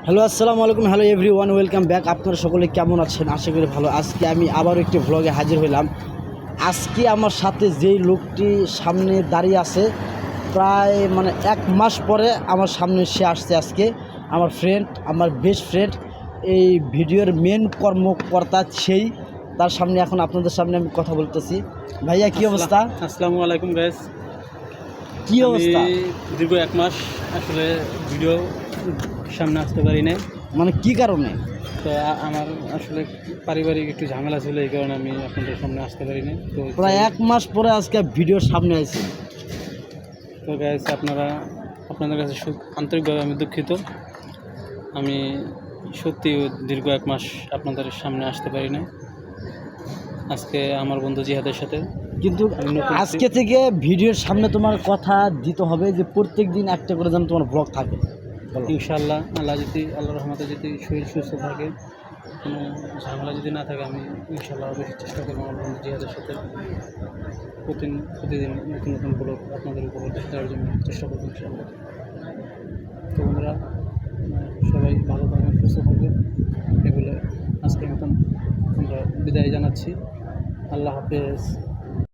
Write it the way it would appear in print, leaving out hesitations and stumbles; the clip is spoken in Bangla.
হ্যালো, আসসালামু আলাইকুম। Hello everyone, welcome back. আপনারা সকলে কেমন আছেন? আশা করি ভালো। আজকে আমি আবারও একটি ভ্লগে হাজির হইলাম। আজকে আমার সাথে যেই লোকটি সামনে দাঁড়িয়ে আছে, প্রায় এক মাস পরে আমার সামনে সে আসছে। আজকে আমার ফ্রেন্ড, আমার বেস্ট ফ্রেন্ড, এই ভিডিওর মেন কর্মকর্তা সেই। তার সামনে এখন আপনাদের সামনে আমি কথা বলতেছি। ভাইয়া, কী অবস্থা? আসসালামু আলাইকুম গাইস। কী অবস্থা? দীর্ঘ এক মাস আসলে ভিডিও সামনে আসতে পারি না। কী কারণে? তো আমার আসলে পারিবারিক একটু ঝামেলা ছিল, এই কারণে আমি আপনাদের সামনে আসতে পারি না। তো প্রায় এক মাস পরে আজকে ভিডিওর সামনে আইছি। তো গাইস, আপনাদের কাছে আন্তরিকভাবে আমি দুঃখিত। আমি সত্যি দীর্ঘ এক মাস আপনাদের সামনে আসতে পারি না। আজকে আমার বন্ধু জিহাদের সাথে কিন্তু আজকে থেকে ভিডিওর সামনে তোমার কথা দিতে হবে যে প্রত্যেক দিন একটা করে যেন তোমার ব্লগ থাকে। ইনশাআল্লাহ, আল্লাহর রহমতে যদি শরীর সুস্থ থাকে, কোনো ঝামেলা যদি না থাকে, আমি ইনশাআল্লাহ অবশ্যই চেষ্টা করবো আমার বন্ধু জিহাদের সাথে প্রতিদিন নতুন নতুন ব্লগ আপনাদের উপর দেওয়ার জন্য চেষ্টা করবো ইনশাআল্লাহ। তো বন্ধুরা, সবাই ভালো থাকবেন, সুস্থ থাকবেন। এগুলো আজকের মতন আমরা বিদায় জানাচ্ছি। আল্লাহ হাফেজ।